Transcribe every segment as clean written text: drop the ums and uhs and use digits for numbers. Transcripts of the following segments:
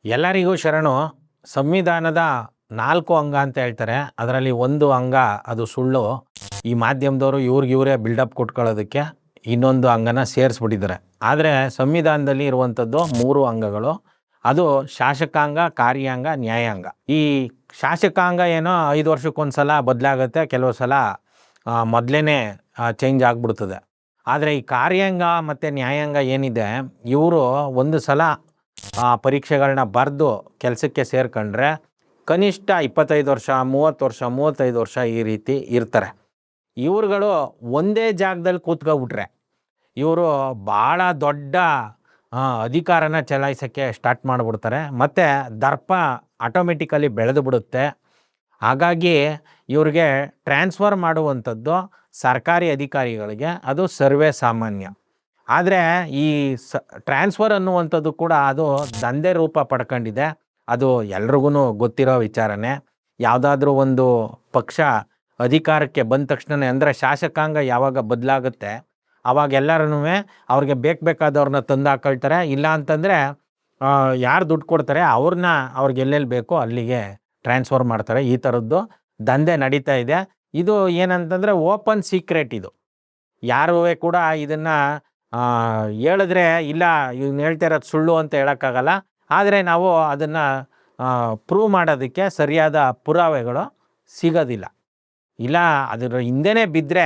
ಎಲ್ಲರಿಗೂ ಶರಣು. ಸಂವಿಧಾನದ 4 ಅಂಗ ಅಂತ ಹೇಳ್ತಾರೆ. ಅದರಲ್ಲಿ ಒಂದು ಅಂಗ ಅದು ಸುಳ್ಳು. ಈ ಮಾಧ್ಯಮದವರು ಇವ್ರಿಗಿವರೇ ಬಿಲ್ಡಪ್ ಕೊಟ್ಕೊಳ್ಳೋದಕ್ಕೆ ಇನ್ನೊಂದು ಅಂಗನ ಸೇರಿಸ್ಬಿಟ್ಟಿದ್ದಾರೆ. ಆದರೆ ಸಂವಿಧಾನದಲ್ಲಿ ಇರುವಂಥದ್ದು 3 ಅಂಗಗಳು. ಅದು ಶಾಸಕಾಂಗ, ಕಾರ್ಯಾಂಗ, ನ್ಯಾಯಾಂಗ. ಈ ಶಾಸಕಾಂಗ ಏನೋ 5 ವರ್ಷಕ್ಕೊಂದ್ಸಲ ಬದಲಾಗುತ್ತೆ, ಕೆಲವು ಸಲ ಮೊದಲೇ ಚೇಂಜ್ ಆಗಿಬಿಡ್ತದೆ. ಆದರೆ ಈ ಕಾರ್ಯಾಂಗ ಮತ್ತು ನ್ಯಾಯಾಂಗ ಏನಿದೆ, ಇವರು ಒಂದು ಸಲ ಪರೀಕ್ಷೆಗಳನ್ನ ಬರೆದು ಕೆಲಸಕ್ಕೆ ಸೇರ್ಕೊಂಡ್ರೆ ಕನಿಷ್ಠ 25 ವರ್ಷ, 30 ವರ್ಷ, 35 ವರ್ಷ ಈ ರೀತಿ ಇರ್ತಾರೆ. ಇವ್ರುಗಳು ಒಂದೇ ಜಾಗದಲ್ಲಿ ಕೂತ್ಕೊಬಿಟ್ರೆ ಇವರು ಭಾಳ ದೊಡ್ಡ ಅಧಿಕಾರನ ಚಲಾಯಿಸೋಕ್ಕೆ ಸ್ಟಾರ್ಟ್ ಮಾಡಿಬಿಡ್ತಾರೆ. ಮತ್ತು ದರ್ಪ ಆಟೋಮೆಟಿಕಲಿ ಬೆಳೆದು ಬಿಡುತ್ತೆ. ಹಾಗಾಗಿ ಇವ್ರಿಗೆ ಟ್ರಾನ್ಸ್ಫರ್ ಮಾಡುವಂಥದ್ದು ಸರ್ಕಾರಿ ಅಧಿಕಾರಿಗಳಿಗೆ ಅದು ಸರ್ವೇ ಸಾಮಾನ್ಯ. ಆದರೆ ಈ ಟ್ರಾನ್ಸ್ಫರ್ ಅನ್ನುವಂಥದ್ದು ಕೂಡ ಅದು ದಂಧೆ ರೂಪ ಪಡ್ಕೊಂಡಿದೆ. ಅದು ಎಲ್ರಿಗೂ ಗೊತ್ತಿರೋ ವಿಚಾರನೇ. ಯಾವುದಾದ್ರೂ ಒಂದು ಪಕ್ಷ ಅಧಿಕಾರಕ್ಕೆ ಬಂದ ತಕ್ಷಣ, ಅಂದರೆ ಶಾಸಕಾಂಗ ಯಾವಾಗ ಬದಲಾಗುತ್ತೆ ಆವಾಗ ಎಲ್ಲರೂ ಅವ್ರಿಗೆ ಬೇಕಾದವ್ರನ್ನ ತಂದು ಹಾಕೊಳ್ತಾರೆ. ಇಲ್ಲ ಅಂತಂದರೆ ಯಾರು ದುಡ್ಡು ಕೊಡ್ತಾರೆ ಅವ್ರನ್ನ ಅವ್ರಿಗೆ ಎಲ್ಲೆಲ್ಲಿ ಬೇಕೋ ಅಲ್ಲಿಗೆ ಟ್ರಾನ್ಸ್ಫರ್ ಮಾಡ್ತಾರೆ. ಈ ಥರದ್ದು ದಂಧೆ ನಡೀತಾ ಇದೆ. ಇದು ಏನಂತಂದರೆ ಓಪನ್ ಸೀಕ್ರೆಟ್. ಇದು ಯಾರೂ ಕೂಡ ಇದನ್ನು ಹೇಳಿದ್ರೆ ಇಲ್ಲ ಇವ್ನು ಹೇಳ್ತಾ ಇರೋದು ಸುಳ್ಳು ಅಂತ ಹೇಳೋಕ್ಕಾಗಲ್ಲ. ಆದರೆ ನಾವು ಅದನ್ನು ಪ್ರೂವ್ ಮಾಡೋದಕ್ಕೆ ಸರಿಯಾದ ಪುರಾವೆಗಳು ಸಿಗೋದಿಲ್ಲ. ಇಲ್ಲ ಅದರ ಹಿಂದೆನೇ ಬಿದ್ದರೆ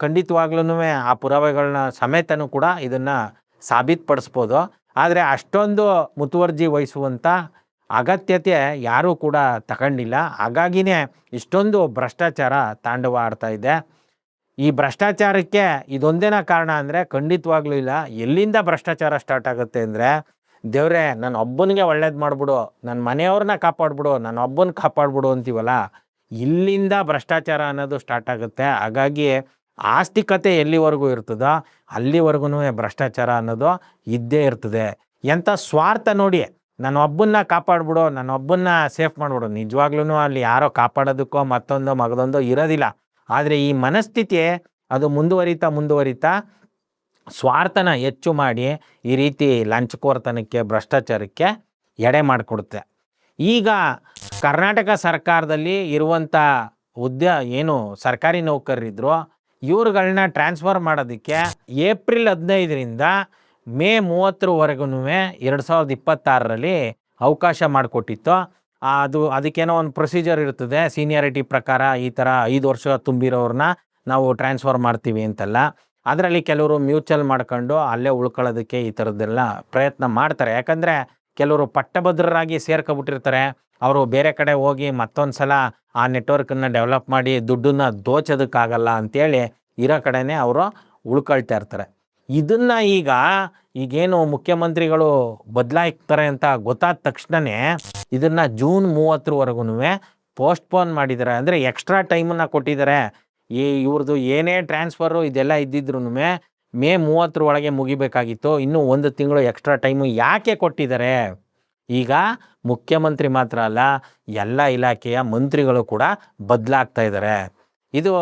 ಖಂಡಿತವಾಗ್ಲೂ ಆ ಪುರಾವೆಗಳನ್ನ ಸಮೇತನೂ ಕೂಡ ಇದನ್ನು ಸಾಬೀತುಪಡಿಸ್ಬೋದು. ಆದರೆ ಅಷ್ಟೊಂದು ಮುತುವರ್ಜಿ ವಹಿಸುವಂಥ ಅಗತ್ಯತೆ ಯಾರೂ ಕೂಡ ತಗೊಂಡಿಲ್ಲ. ಹಾಗಾಗಿನೇ ಇಷ್ಟೊಂದು ಭ್ರಷ್ಟಾಚಾರ ತಾಂಡವ ಆಡ್ತಾ ಇದೆ. ಈ ಭ್ರಷ್ಟಾಚಾರಕ್ಕೆ ಇದೊಂದೇನ ಕಾರಣ ಅಂದರೆ ಖಂಡಿತವಾಗ್ಲೂ ಇಲ್ಲ. ಎಲ್ಲಿಂದ ಭ್ರಷ್ಟಾಚಾರ ಸ್ಟಾರ್ಟ್ ಆಗುತ್ತೆ ಅಂದರೆ, ದೇವ್ರೆ ನನ್ನ ಒಬ್ಬನಿಗೆ ಒಳ್ಳೇದು ಮಾಡಿಬಿಡು, ನನ್ನ ಮನೆಯವ್ರನ್ನ ಕಾಪಾಡ್ಬಿಡು, ನನ್ನ ಒಬ್ಬನ ಕಾಪಾಡ್ಬಿಡು ಅಂತೀವಲ್ಲ, ಇಲ್ಲಿಂದ ಭ್ರಷ್ಟಾಚಾರ ಅನ್ನೋದು ಸ್ಟಾರ್ಟ್ ಆಗುತ್ತೆ. ಹಾಗಾಗಿ ಆಸ್ತಿಕತೆ ಎಲ್ಲಿವರೆಗೂ ಇರ್ತದೋ ಅಲ್ಲಿವರೆಗೂ ಭ್ರಷ್ಟಾಚಾರ ಅನ್ನೋದು ಇದ್ದೇ ಇರ್ತದೆ. ಎಂಥ ಸ್ವಾರ್ಥ ನೋಡಿ, ನನ್ನ ಒಬ್ಬನ್ನ ಕಾಪಾಡ್ಬಿಡು, ನನ್ನ ಒಬ್ಬನ್ನ ಸೇಫ್ ಮಾಡಿಬಿಡು. ನಿಜವಾಗ್ಲೂ ಅಲ್ಲಿ ಯಾರೋ ಕಾಪಾಡೋದಕ್ಕೋ ಮತ್ತೊಂದೋ ಮಗದೊಂದೋ ಇರೋದಿಲ್ಲ. ಆದರೆ ಈ ಮನಸ್ಥಿತಿ ಅದು ಮುಂದುವರಿತಾ ಸ್ವಾರ್ಥನ ಹೆಚ್ಚು ಮಾಡಿ ಈ ರೀತಿ ಲಂಚಕೋರ್ತನಕ್ಕೆ, ಭ್ರಷ್ಟಾಚಾರಕ್ಕೆ ಎಡೆ ಮಾಡಿಕೊಡುತ್ತೆ. ಈಗ ಕರ್ನಾಟಕ ಸರ್ಕಾರದಲ್ಲಿ ಇರುವಂಥ ಏನು ಸರ್ಕಾರಿ ನೌಕರರಿದ್ರು ಇವ್ರುಗಳನ್ನ ಟ್ರಾನ್ಸ್ಫರ್ ಮಾಡೋದಕ್ಕೆ ಏಪ್ರಿಲ್ 15ರಿಂದ ಮೇ 30ರವರೆಗೂ 2026ರಲ್ಲಿ ಅವಕಾಶ ಮಾಡಿಕೊಟ್ಟಿತ್ತು. ಅದಕ್ಕೇನೋ ಒಂದು ಪ್ರೊಸೀಜರ್ ಇರ್ತದೆ. ಸೀನಿಯಾರಿಟಿ ಪ್ರಕಾರ ಈ ಥರ 5 ವರ್ಷ ತುಂಬಿರೋರನ್ನ ನಾವು ಟ್ರಾನ್ಸ್ಫರ್ ಮಾಡ್ತೀವಿ ಅಂತೆಲ್ಲ. ಅದರಲ್ಲಿ ಕೆಲವರು ಮ್ಯೂಚುವಲ್ ಮಾಡ್ಕೊಂಡು ಅಲ್ಲೇ ಉಳ್ಕೊಳ್ಳೋದಕ್ಕೆ ಈ ಥರದ್ದೆಲ್ಲ ಪ್ರಯತ್ನ ಮಾಡ್ತಾರೆ. ಯಾಕಂದರೆ ಕೆಲವರು ಪಟ್ಟಭದ್ರರಾಗಿ ಸೇರ್ಕೊಬಿಟ್ಟಿರ್ತಾರೆ. ಅವರು ಬೇರೆ ಕಡೆ ಹೋಗಿ ಮತ್ತೊಂದು ಸಲ ಆ ನೆಟ್ವರ್ಕನ್ನು ಡೆವಲಪ್ ಮಾಡಿ ದುಡ್ಡನ್ನು ದೋಚೋದಕ್ಕಾಗಲ್ಲ ಅಂಥೇಳಿ ಇರೋ ಕಡೆನೇ ಅವರು ಉಳ್ಕೊಳ್ತಾ ಇರ್ತಾರೆ. ಇದನ್ನು ಈಗೇನು ಮುಖ್ಯಮಂತ್ರಿಗಳು ಬದಲಾಯಿಸ್ತಾರೆ ಅಂತ ಗೊತ್ತಾದ ತಕ್ಷಣವೇ ಇದನ್ನು ಜೂನ್ 30ರವರೆಗೂ ಪೋಸ್ಟ್ಪೋನ್ ಮಾಡಿದ್ದಾರೆ. ಅಂದರೆ ಎಕ್ಸ್ಟ್ರಾ ಟೈಮನ್ನು ಕೊಟ್ಟಿದ್ದಾರೆ. ಇವ್ರದ್ದು ಏನೇ ಟ್ರಾನ್ಸ್ಫರು ಇದೆಲ್ಲ ಇದ್ದಿದ್ರು ಮೇ 30 ಒಳಗೆ ಮುಗಿಬೇಕಾಗಿತ್ತು. ಇನ್ನೂ 1 ತಿಂಗಳು ಎಕ್ಸ್ಟ್ರಾ ಟೈಮು ಯಾಕೆ ಕೊಟ್ಟಿದ್ದಾರೆ? ಈಗ ಮುಖ್ಯಮಂತ್ರಿ ಮಾತ್ರ ಅಲ್ಲ, ಎಲ್ಲ ಇಲಾಖೆಯ ಮಂತ್ರಿಗಳು ಕೂಡ ಬದಲಾಗ್ತಾ ಇದ್ದಾರೆ. ಇದು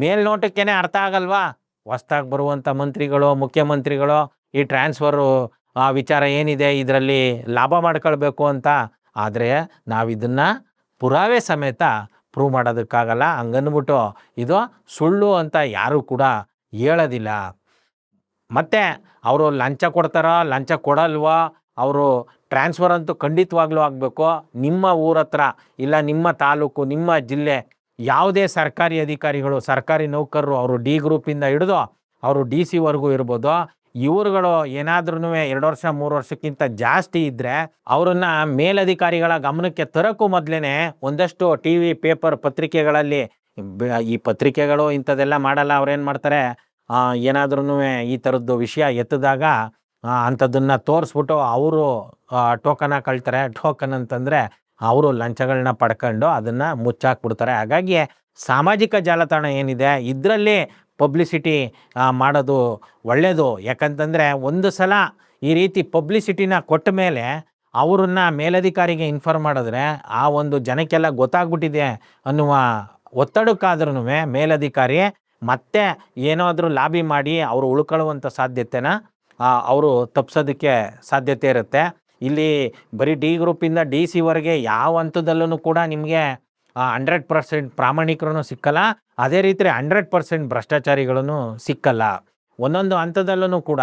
ಮೇಲ್ನೋಟಕ್ಕೇ ಅರ್ಥ ಆಗಲ್ವಾ? ಹೊಸ್ದಾಗಿ ಬರುವಂಥ ಮಂತ್ರಿಗಳು, ಮುಖ್ಯಮಂತ್ರಿಗಳು ಈ ಟ್ರಾನ್ಸ್ಫರು ವಿಚಾರ ಏನಿದೆ ಇದರಲ್ಲಿ ಲಾಭ ಮಾಡ್ಕೊಳ್ಬೇಕು ಅಂತ. ಆದರೆ ನಾವಿದನ್ನು ಪುರಾವೆ ಸಮೇತ ಪ್ರೂವ್ ಮಾಡೋದಕ್ಕಾಗಲ್ಲ. ಹಂಗನ್ಬಿಟ್ಟು ಇದು ಸುಳ್ಳು ಅಂತ ಯಾರೂ ಕೂಡ ಹೇಳೋದಿಲ್ಲ. ಮತ್ತು ಅವರು ಲಂಚ ಕೊಡ್ತಾರೋ ಲಂಚ ಕೊಡಲ್ವೋ, ಅವರು ಟ್ರಾನ್ಸ್ಫರ್ ಅಂತೂ ಖಂಡಿತವಾಗ್ಲೂ ಆಗಬೇಕು. ನಿಮ್ಮ ಊರ ಹತ್ರ ಇಲ್ಲ ನಿಮ್ಮ ತಾಲೂಕು, ನಿಮ್ಮ ಜಿಲ್ಲೆ ಯಾವುದೇ ಸರ್ಕಾರಿ ಅಧಿಕಾರಿಗಳು, ಸರ್ಕಾರಿ ನೌಕರರು, ಅವರು ಡಿ ಗ್ರೂಪಿಂದ ಹಿಡಿದು ಅವರು DC ಇರ್ಬೋದು, ಇವ್ರುಗಳು ಏನಾದ್ರೂ 2 ವರ್ಷ 3 ವರ್ಷಕ್ಕಿಂತ ಜಾಸ್ತಿ ಇದ್ದರೆ ಅವರನ್ನು ಮೇಲಧಿಕಾರಿಗಳ ಗಮನಕ್ಕೆ ತರೋಕ್ಕೂ ಮೊದಲೇ ಒಂದಷ್ಟು TV, ಪೇಪರ್, ಪತ್ರಿಕೆಗಳಲ್ಲಿ ಈ ಪತ್ರಿಕೆಗಳು ಇಂಥದ್ದೆಲ್ಲ ಮಾಡಲ್ಲ. ಅವ್ರೇನು ಮಾಡ್ತಾರೆ, ಏನಾದ್ರೂ ಈ ಥರದ್ದು ವಿಷಯ ಎತ್ತಿದಾಗ ಅಂಥದ್ದನ್ನು ತೋರಿಸ್ಬಿಟ್ಟು ಅವರು ಟೋಕನ್ ಹಾಕೊಳ್ತಾರೆ. ಟೋಕನ್ ಅಂತಂದರೆ ಅವರು ಲಂಚಗಳನ್ನ ಪಡ್ಕೊಂಡು ಅದನ್ನು ಮುಚ್ಚಾಕ್ಬಿಡ್ತಾರೆ. ಹಾಗಾಗಿ ಸಾಮಾಜಿಕ ಜಾಲತಾಣ ಏನಿದೆ ಇದರಲ್ಲಿ ಪಬ್ಲಿಸಿಟಿ ಮಾಡೋದು ಒಳ್ಳೆಯದು. ಯಾಕಂತಂದರೆ ಒಂದು ಸಲ ಈ ರೀತಿ ಪಬ್ಲಿಸಿಟಿನ ಕೊಟ್ಟ ಮೇಲೆ ಅವರನ್ನು ಮೇಲಧಿಕಾರಿಗೆ ಇನ್ಫಾರ್ಮ್ ಮಾಡಿದ್ರೆ ಆ ಒಂದು ಜನಕ್ಕೆಲ್ಲ ಗೊತ್ತಾಗ್ಬಿಟ್ಟಿದೆ ಅನ್ನುವ ಒತ್ತಡಕ್ಕಾದ್ರೂ ಮೇಲಧಿಕಾರಿ ಮತ್ತೆ ಏನಾದರೂ ಲಾಬಿ ಮಾಡಿ ಅವರು ಉಳ್ಕೊಳ್ಳುವಂಥ ಸಾಧ್ಯತೆನ ಅವರು ತಪ್ಪಿಸೋದಕ್ಕೆ ಸಾಧ್ಯತೆ ಇರುತ್ತೆ. ಇಲ್ಲಿ ಬರೀ ಡಿ ಗ್ರೂಪಿಂದ ಡಿ ಸಿವರೆಗೆ ಯಾವ ಹಂತದಲ್ಲೂ ಕೂಡ ನಿಮಗೆ 100% ಪ್ರಾಮಾಣಿಕರು ಸಿಕ್ಕಲ್ಲ. ಅದೇ ರೀತಿ 100% ಭ್ರಷ್ಟಾಚಾರಿಗಳೂ ಸಿಕ್ಕಲ್ಲ. ಒಂದೊಂದು ಹಂತದಲ್ಲೂ ಕೂಡ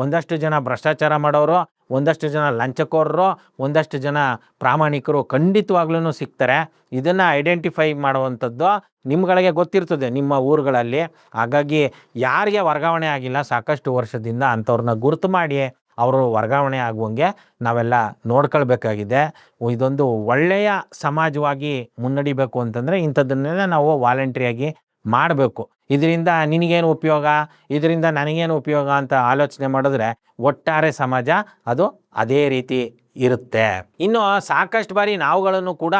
ಒಂದಷ್ಟು ಜನ ಭ್ರಷ್ಟಾಚಾರ ಮಾಡೋರು, ಒಂದಷ್ಟು ಜನ ಲಂಚಕೋರರು, ಒಂದಷ್ಟು ಜನ ಪ್ರಾಮಾಣಿಕರು ಖಂಡಿತವಾಗ್ಲೂ ಸಿಗ್ತಾರೆ. ಇದನ್ನು ಐಡೆಂಟಿಫೈ ಮಾಡುವಂಥದ್ದು ನಿಮ್ಗಳಿಗೆ ಗೊತ್ತಿರ್ತದೆ ನಿಮ್ಮ ಊರುಗಳಲ್ಲಿ. ಹಾಗಾಗಿ ಯಾರಿಗೆ ವರ್ಗಾವಣೆ ಆಗಿಲ್ಲ ಸಾಕಷ್ಟು ವರ್ಷದಿಂದ ಅಂಥವ್ರನ್ನ ಗುರುತು ಮಾಡಿ ಅವರು ವರ್ಗಾವಣೆ ಆಗುವಂಗೆ ನಾವೆಲ್ಲ ನೋಡ್ಕೊಳ್ಬೇಕಾಗಿದೆ. ಇದೊಂದು ಒಳ್ಳೆಯ ಸಮಾಜವಾಗಿ ಮುನ್ನಡಿಬೇಕು ಅಂತಂದರೆ ಇಂಥದ್ದನ್ನೆಲ್ಲ ನಾವು ವಾಲಂಟ್ರಿಯಾಗಿ ಮಾಡಬೇಕು. ಇದರಿಂದ ನಿನಗೇನು ಉಪಯೋಗ, ಇದರಿಂದ ನನಗೇನು ಉಪಯೋಗ ಅಂತ ಆಲೋಚನೆ ಮಾಡಿದ್ರೆ ಒಟ್ಟಾರೆ ಸಮಾಜ ಅದು ಅದೇ ರೀತಿ ಇರುತ್ತೆ. ಇನ್ನು ಸಾಕಷ್ಟು ಬಾರಿ ನಾವುಗಳನ್ನು ಕೂಡ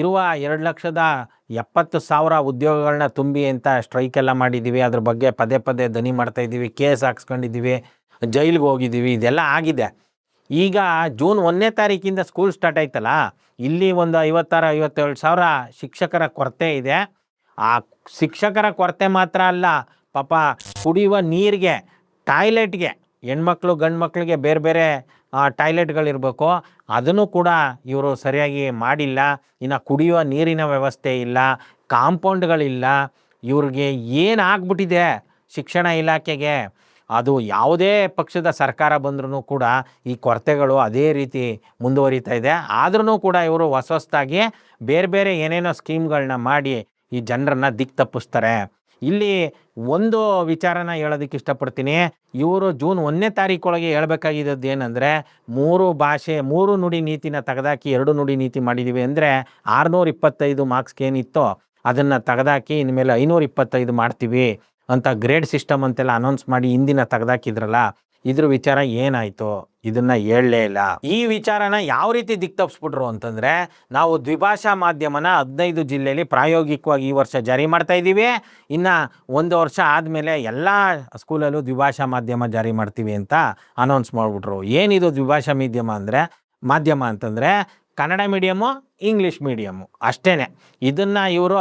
ಇರುವ 2,70,000 ಉದ್ಯೋಗಗಳನ್ನ ತುಂಬಿ ಅಂತ ಸ್ಟ್ರೈಕೆಲ್ಲ ಮಾಡಿದ್ದೀವಿ. ಅದ್ರ ಬಗ್ಗೆ ಪದೇ ಪದೇ ದನಿ ಮಾಡ್ತಾಯಿದ್ದೀವಿ, ಕೇಸ್ ಹಾಕ್ಸ್ಕೊಂಡಿದ್ದೀವಿ, ಜೈಲಿಗೆ ಹೋಗಿದ್ದೀವಿ, ಇದೆಲ್ಲ ಆಗಿದೆ. ಈಗ ಜೂನ್ 1ನೇ ತಾರೀಕಿಂದ ಸ್ಕೂಲ್ ಸ್ಟಾರ್ಟ್ ಆಯ್ತಲ್ಲ, ಇಲ್ಲಿ ಒಂದು 56,000-57,000 ಶಿಕ್ಷಕರ ಕೊರತೆ ಇದೆ. ಆ ಶಿಕ್ಷಕರ ಕೊರತೆ ಮಾತ್ರ ಅಲ್ಲ, ಪಾಪ ಕುಡಿಯುವ ನೀರಿಗೆ, ಟಾಯ್ಲೆಟ್ಗೆ, ಹೆಣ್ಮಕ್ಳು ಗಂಡು ಮಕ್ಕಳಿಗೆ ಬೇರೆ ಬೇರೆ ಟಾಯ್ಲೆಟ್ಗಳಿರಬೇಕು, ಅದನ್ನು ಕೂಡ ಇವರು ಸರಿಯಾಗಿ ಮಾಡಿಲ್ಲ. ಇನ್ನು ಕುಡಿಯುವ ನೀರಿನ ವ್ಯವಸ್ಥೆ ಇಲ್ಲ, ಕಾಂಪೌಂಡ್ಗಳಿಲ್ಲ. ಇವ್ರಿಗೆ ಏನಾಗ್ಬಿಟ್ಟಿದೆ ಶಿಕ್ಷಣ ಇಲಾಖೆಗೆ, ಅದು ಯಾವುದೇ ಪಕ್ಷದ ಸರ್ಕಾರ ಬಂದ್ರೂ ಕೂಡ ಈ ಕೊರತೆಗಳು ಅದೇ ರೀತಿ ಮುಂದುವರಿತಾ ಇದೆ. ಆದ್ರೂ ಕೂಡ ಇವರು ಹೊಸದಾಗಿ ಬೇರೆ ಬೇರೆ ಏನೇನೋ ಸ್ಕೀಮ್ಗಳನ್ನ ಮಾಡಿ ಈ ಜನರನ್ನ ದಿಕ್ಕು ತಪ್ಪಿಸ್ತಾರೆ. ಇಲ್ಲಿ ಒಂದು ವಿಚಾರನ ಹೇಳೋದಕ್ಕೆ ಇಷ್ಟಪಡ್ತೀನಿ. ಇವರು ಜೂನ್ 1ನೇ ತಾರೀಕೊಳಗೆ ಹೇಳ್ಬೇಕಾಗಿದ್ದು ಏನಂದರೆ, 3 ಭಾಷೆ 3 ನುಡಿ ನೀತಿನ ತೆಗೆದಾಕಿ 2 ನುಡಿ ನೀತಿ ಮಾಡಿದ್ದೀವಿ ಅಂದರೆ 625 ಮಾರ್ಕ್ಸ್ಗೆ ಏನಿತ್ತೋ ಅದನ್ನು ತೆಗೆದಾಕಿ ಇನ್ಮೇಲೆ 525 ಮಾಡ್ತೀವಿ ಅಂತ ಗ್ರೇಡ್ ಸಿಸ್ಟಮ್ ಅಂತೆಲ್ಲ ಅನೌನ್ಸ್ ಮಾಡಿ ಹಿಂದಿನ ತೆಗೆದಾಕಿದ್ರಲ್ಲ, ಇದ್ರ ವಿಚಾರ ಏನಾಯಿತು? ಇದನ್ನು ಹೇಳಲೇ ಇಲ್ಲ. ಈ ವಿಚಾರನ ಯಾವ ರೀತಿ ದಿಕ್ಕು ತಪ್ಪಿಸ್ಬಿಟ್ರು ಅಂತಂದರೆ, ನಾವು ದ್ವಿಭಾಷಾ ಮಾಧ್ಯಮನ 15 ಜಿಲ್ಲೆಯಲ್ಲಿ ಪ್ರಾಯೋಗಿಕವಾಗಿ ಈ ವರ್ಷ ಜಾರಿ ಮಾಡ್ತಾ ಇದ್ದೀವಿ. ಇನ್ನು 1 ವರ್ಷ ಆದಮೇಲೆ ಎಲ್ಲ ಸ್ಕೂಲಲ್ಲೂ ದ್ವಿಭಾಷಾ ಮಾಧ್ಯಮ ಜಾರಿ ಮಾಡ್ತೀವಿ ಅಂತ ಅನೌನ್ಸ್ ಮಾಡಿಬಿಟ್ರು. ಏನಿದು ದ್ವಿಭಾಷಾ ಮಾಧ್ಯಮ ಅಂತಂದರೆ ಕನ್ನಡ ಮೀಡಿಯಮ್ಮು, ಇಂಗ್ಲೀಷ್ ಮೀಡಿಯಮ್ಮು ಅಷ್ಟೇ. ಇದನ್ನು ಇವರು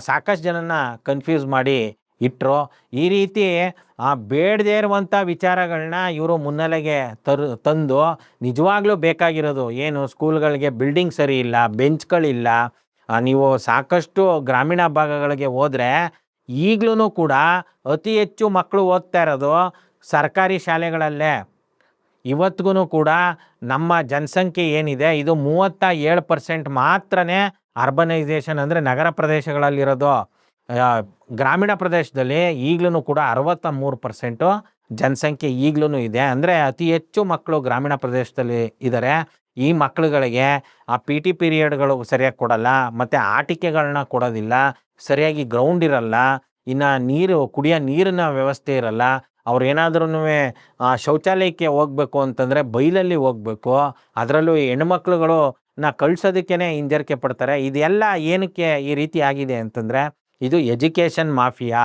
ಸಾಕಷ್ಟು ಜನನ ಕನ್ಫ್ಯೂಸ್ ಮಾಡಿ ಇಟ್ಟರು. ಈ ರೀತಿ ಬೇಡದೇ ಇರುವಂಥ ವಿಚಾರಗಳನ್ನ ಇವರು ಮುನ್ನೆಲೆಗೆ ತಂದು ನಿಜವಾಗ್ಲೂ ಬೇಕಾಗಿರೋದು ಏನು, ಸ್ಕೂಲ್ಗಳಿಗೆ ಬಿಲ್ಡಿಂಗ್ ಸರಿ ಇಲ್ಲ, ಬೆಂಚ್ಗಳಿಲ್ಲ. ನೀವು ಸಾಕಷ್ಟು ಗ್ರಾಮೀಣ ಭಾಗಗಳಿಗೆ ಹೋದರೆ ಈಗಲೂ ಕೂಡ ಅತಿ ಹೆಚ್ಚು ಮಕ್ಕಳು ಓದ್ತಾ ಇರೋದು ಸರ್ಕಾರಿ ಶಾಲೆಗಳಲ್ಲೇ. ಇವತ್ತಿಗೂ ಕೂಡ ನಮ್ಮ ಜನಸಂಖ್ಯೆ ಏನಿದೆ ಇದು 37% ಮಾತ್ರನೇ ಅರ್ಬನೈಸೇಷನ್ ಅಂದರೆ ನಗರ ಪ್ರದೇಶಗಳಲ್ಲಿರೋದು. ಗ್ರಾಮೀಣ ಪ್ರದೇಶದಲ್ಲಿ ಈಗಲೂ ಕೂಡ 63% ಜನಸಂಖ್ಯೆ ಈಗಲೂ ಇದೆ. ಅಂದರೆ ಅತಿ ಹೆಚ್ಚು ಮಕ್ಕಳು ಗ್ರಾಮೀಣ ಪ್ರದೇಶದಲ್ಲಿ ಇದ್ದಾರೆ. ಈ ಮಕ್ಕಳುಗಳಿಗೆ ಆ PT ಪೀರಿಯಡ್ಗಳು ಸರಿಯಾಗಿ ಕೊಡಲ್ಲ, ಮತ್ತು ಆಟಿಕೆಗಳನ್ನ ಕೊಡೋದಿಲ್ಲ, ಸರಿಯಾಗಿ ಗ್ರೌಂಡ್ ಇರಲ್ಲ, ಇನ್ನು ಕುಡಿಯೋ ನೀರಿನ ವ್ಯವಸ್ಥೆ ಇರಲ್ಲ. ಅವ್ರು ಏನಾದ್ರೂ ಶೌಚಾಲಯಕ್ಕೆ ಹೋಗ್ಬೇಕು ಅಂತಂದರೆ ಬೈಲಲ್ಲಿ ಹೋಗ್ಬೇಕು. ಅದರಲ್ಲೂ ಹೆಣ್ಮಕ್ಳುಗಳನ್ನ ಕಳ್ಸೋದಕ್ಕೇ ಹಿಂಜರಿಕೆ ಪಡ್ತಾರೆ. ಇದೆಲ್ಲ ಏನಕ್ಕೆ ಈ ರೀತಿ ಆಗಿದೆ ಅಂತಂದರೆ, ಇದು ಎಜುಕೇಷನ್ ಮಾಫಿಯಾ.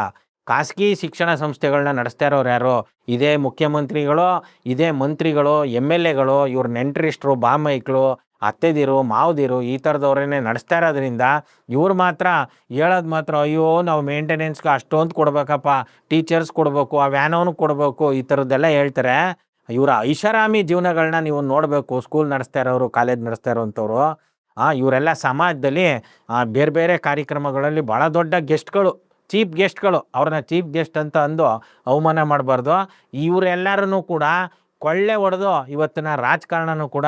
ಖಾಸಗಿ ಶಿಕ್ಷಣ ಸಂಸ್ಥೆಗಳನ್ನ ನಡೆಸ್ತಾ ಇರೋರು ಯಾರು? ಇದೇ ಮುಖ್ಯಮಂತ್ರಿಗಳು, ಇದೇ ಮಂತ್ರಿಗಳು, MLAಗಳು, ಇವ್ರ ನೆಂಟರಿಷ್ಟರು, ಬಾಮೈಕ್ಳು, ಅತ್ತೆದಿರು, ಮಾವದಿರು, ಈ ಥರದವ್ರನ್ನೇ ನಡೆಸ್ತಾ ಇರೋದ್ರಿಂದ ಇವ್ರು ಮಾತ್ರ ಹೇಳೋದು ಮಾತ್ರ, ಅಯ್ಯೋ ನಾವು ಮೇಂಟೆನೆನ್ಸ್ಗೆ ಅಷ್ಟೊಂದು ಕೊಡ್ಬೇಕಪ್ಪ, ಟೀಚರ್ಸ್ ಕೊಡಬೇಕು, ಆ ವ್ಯಾನವನು ಕೊಡಬೇಕು, ಈ ಥರದ್ದೆಲ್ಲ ಹೇಳ್ತಾರೆ. ಇವರ ಐಷಾರಾಮಿ ಜೀವನಗಳನ್ನ ನೀವು ನೋಡಬೇಕು. ಸ್ಕೂಲ್ ನಡೆಸ್ತಾ ಇರೋರು, ಕಾಲೇಜ್ ನಡೆಸ್ತಾ ಇರೋವಂಥವ್ರು, ಇವರೆಲ್ಲ ಸಮಾಜದಲ್ಲಿ ಬೇರೆ ಬೇರೆ ಕಾರ್ಯಕ್ರಮಗಳಲ್ಲಿ ಭಾಳ ದೊಡ್ಡ ಗೆಸ್ಟ್ಗಳು, ಚೀಫ್ ಗೆಸ್ಟ್ಗಳು. ಅವ್ರನ್ನ ಚೀಫ್ ಗೆಸ್ಟ್ ಅಂತ ಅಂದು ಅವಮಾನ ಮಾಡಬಾರ್ದು. ಇವರೆಲ್ಲರೂ ಕೂಡ ಕೊಳ್ಳೆ ಹೊಡೆದು ಇವತ್ತಿನ ರಾಜಕಾರಣನೂ ಕೂಡ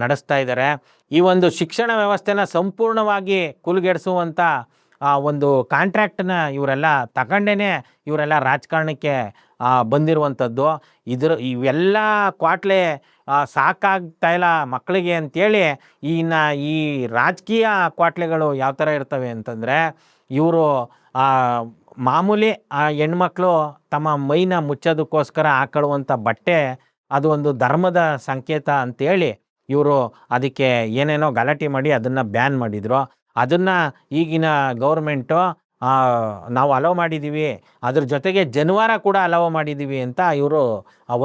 ನಡೆಸ್ತಾ ಇದ್ದಾರೆ. ಈ ಒಂದು ಶಿಕ್ಷಣ ವ್ಯವಸ್ಥೆನ ಸಂಪೂರ್ಣವಾಗಿ ಕುಲುಗೆಡಿಸುವಂಥ ಒಂದು ಕಾಂಟ್ರಾಕ್ಟನ್ನ ಇವರೆಲ್ಲ ತಗೊಂಡೇ ಇವರೆಲ್ಲ ರಾಜಕಾರಣಕ್ಕೆ ಬಂದಿರುವಂಥದ್ದು. ಇವೆಲ್ಲ ಕ್ವಾಟ್ಲೆ ಸಾಕಾಗ್ತಾ ಇಲ್ಲ ಮಕ್ಕಳಿಗೆ ಅಂಥೇಳಿ ಈ ರಾಜಕೀಯ ಕ್ವಾಟ್ಲೆಗಳು ಯಾವ ಥರ ಇರ್ತವೆ ಅಂತಂದರೆ, ಇವರು ಮಾಮೂಲಿ ಹೆಣ್ಮಕ್ಳು ತಮ್ಮ ಮೈನ ಮುಚ್ಚೋದಕ್ಕೋಸ್ಕರ ಹಾಕೊಳ್ಳುವಂಥ ಬಟ್ಟೆ ಅದು ಒಂದು ಧರ್ಮದ ಸಂಕೇತ ಅಂತೇಳಿ ಇವರು ಅದಕ್ಕೆ ಏನೇನೋ ಗಲಾಟೆ ಮಾಡಿ ಅದನ್ನು ಬ್ಯಾನ್ ಮಾಡಿದರು. ಅದನ್ನು ಈಗಿನ ಗೌರ್ಮೆಂಟು ನಾವು ಅಲೋ ಮಾಡಿದ್ದೀವಿ, ಅದ್ರ ಜೊತೆಗೆ ಜನಿವಾರ ಕೂಡ ಅಲೋ ಮಾಡಿದ್ದೀವಿ ಅಂತ ಇವರು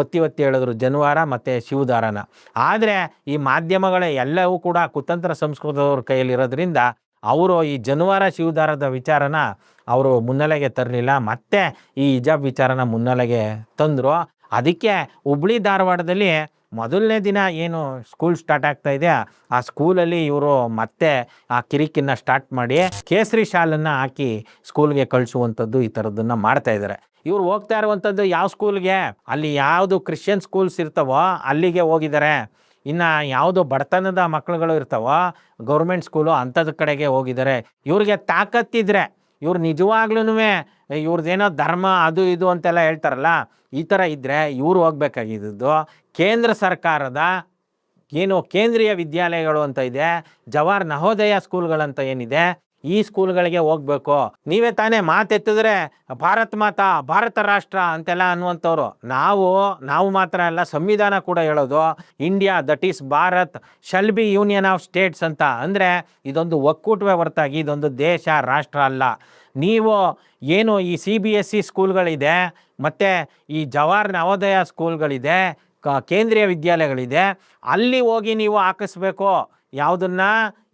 ಒತ್ತಿ ಹೇಳಿದ್ರು, ಜನಿವಾರ ಮತ್ತು ಶಿವದಾರನ. ಆದರೆ ಈ ಮಾಧ್ಯಮಗಳ ಎಲ್ಲವೂ ಕೂಡ ಕುತಂತ್ರ ಸಂಸ್ಕೃತದವ್ರ ಕೈಯಲ್ಲಿರೋದ್ರಿಂದ ಅವರು ಈ ಜನಿವಾರ ಶಿವದಾರದ ವಿಚಾರನ ಅವರು ಮುನ್ನೆಲೆಗೆ ತರಲಿಲ್ಲ, ಮತ್ತು ಈ ಹಿಜಾಬ್ ವಿಚಾರನ ಮುನ್ನೆಲೆಗೆ ತಂದರು. ಅದಕ್ಕೆ ಹುಬ್ಳಿ ಧಾರವಾಡದಲ್ಲಿ ಮೊದಲನೇ ದಿನ ಏನು ಸ್ಕೂಲ್ ಸ್ಟಾರ್ಟ್ ಆಗ್ತಾ ಇದೆ ಆ ಸ್ಕೂಲಲ್ಲಿ ಇವರು ಮತ್ತೆ ಆ ಕಿರಿಕಿನ ಸ್ಟಾರ್ಟ್ ಮಾಡಿ ಕೇಸರಿ ಶಾಲನ್ನು ಹಾಕಿ ಸ್ಕೂಲ್ಗೆ ಕಳಿಸುವಂಥದ್ದು ಈ ಥರದ್ದನ್ನು ಮಾಡ್ತಾ ಇದ್ದಾರೆ. ಇವ್ರು ಹೋಗ್ತಾ ಇರುವಂಥದ್ದು ಯಾವ ಸ್ಕೂಲ್ಗೆ, ಅಲ್ಲಿ ಯಾವುದು ಕ್ರಿಶ್ಚಿಯನ್ ಸ್ಕೂಲ್ಸ್ ಇರ್ತಾವೋ ಅಲ್ಲಿಗೆ ಹೋಗಿದ್ದಾರೆ. ಇನ್ನು ಯಾವುದು ಬಡತನದ ಮಕ್ಕಳುಗಳು ಇರ್ತಾವೋ ಗೌರ್ಮೆಂಟ್ ಸ್ಕೂಲು ಅಂಥದ್ರ ಕಡೆಗೆ ಹೋಗಿದ್ದಾರೆ. ಇವ್ರಿಗೆ ತಾಕತ್ತಿದ್ರೆ ಇವ್ರು ನಿಜವಾಗ್ಲೂ ಇವ್ರದ್ದೇನೋ ಧರ್ಮ ಅದು ಇದು ಅಂತೆಲ್ಲ ಹೇಳ್ತಾರಲ್ಲ, ಈ ಥರ ಇದ್ದರೆ ಇವ್ರು ಹೋಗ್ಬೇಕಾಗಿದ್ದು ಕೇಂದ್ರ ಸರ್ಕಾರದ ಏನು ಕೇಂದ್ರೀಯ ವಿದ್ಯಾಲಯಗಳು ಅಂತ ಇದೆ, ಜವಾಹರ್ ನವೋದಯ ಸ್ಕೂಲ್ಗಳಂತ ಏನಿದೆ, ಈ ಸ್ಕೂಲ್ಗಳಿಗೆ ಹೋಗ್ಬೇಕು. ನೀವೇ ತಾನೇ ಮಾತೆತ್ತಿದ್ರೆ ಭಾರತ್ ಮಾತಾ, ಭಾರತ ರಾಷ್ಟ್ರ ಅಂತೆಲ್ಲ ಅನ್ನುವಂಥವ್ರು. ನಾವು ಮಾತ್ರ ಅಲ್ಲ, ಸಂವಿಧಾನ ಕೂಡ ಹೇಳೋದು India that is Bharat shall be union of States ಅಂತ. ಅಂದರೆ ಇದೊಂದು ಒಕ್ಕೂಟವೇ ಹೊರತಾಗಿ ಇದೊಂದು ದೇಶ ರಾಷ್ಟ್ರ ಅಲ್ಲ. ನೀವು ಏನು ಈ CBSE ಸ್ಕೂಲ್ಗಳಿದೆ ಮತ್ತು ಈ ಜವಾಹರ್ ನವೋದಯ ಸ್ಕೂಲ್ಗಳಿದೆ, ಕೇಂದ್ರೀಯ ವಿದ್ಯಾಲಯಗಳಿದೆ, ಅಲ್ಲಿ ಹೋಗಿ ನೀವು ಹಾಕಿಸ್ಬೇಕು. ಯಾವುದನ್ನು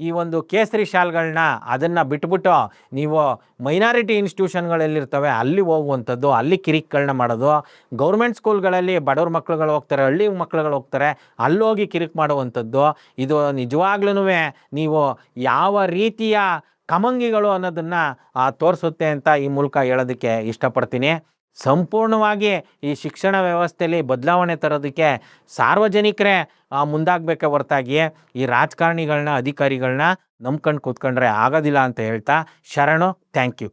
ಈ ಒಂದು ಕೇಸರಿ ಶಾಲ್ಗಳನ್ನ ಅದನ್ನು ಬಿಟ್ಬಿಟ್ಟು ನೀವು ಮೈನಾರಿಟಿ ಇನ್ಸ್ಟಿಟ್ಯೂಷನ್ಗಳಲ್ಲಿರ್ತವೆ ಅಲ್ಲಿ ಹೋಗುವಂಥದ್ದು, ಅಲ್ಲಿ ಕಿರಿಕ್ಗಳನ್ನ ಮಾಡೋದು. ಗೌರ್ಮೆಂಟ್ ಸ್ಕೂಲ್ಗಳಲ್ಲಿ ಬಡವ್ರ ಮಕ್ಳುಗಳು ಹೋಗ್ತಾರೆ, ಹಳ್ಳಿ ಮಕ್ಳುಗಳು ಹೋಗ್ತಾರೆ, ಅಲ್ಲೋಗಿ ಕಿರಿಕ್ ಮಾಡುವಂಥದ್ದು. ಇದು ನಿಜವಾಗ್ಲೂ ನೀವು ಯಾವ ರೀತಿಯ ಕಮಂಗಿಗಳು ಅನ್ನೋದನ್ನು ತೋರಿಸುತ್ತೆ ಅಂತ ಈ ಮೂಲಕ ಹೇಳೋದಕ್ಕೆ ಇಷ್ಟಪಡ್ತೀನಿ. ಸಂಪೂರ್ಣವಾಗಿ ಈ ಶಿಕ್ಷಣ ವ್ಯವಸ್ಥೆಯಲ್ಲಿ ಬದಲಾವಣೆ ತರೋದಕ್ಕೆ ಸಾರ್ವಜನಿಕರೇ ಮುಂದಾಗಬೇಕೆ ಹೊರತಾಗಿ ಈ ರಾಜಕಾರಣಿಗಳನ್ನ ಅಧಿಕಾರಿಗಳನ್ನ ನಂಬ್ಕೊಂಡು ಕೂತ್ಕೊಂಡ್ರೆ ಆಗೋದಿಲ್ಲ ಅಂತ ಹೇಳ್ತಾ ಶರಣು. Thank you.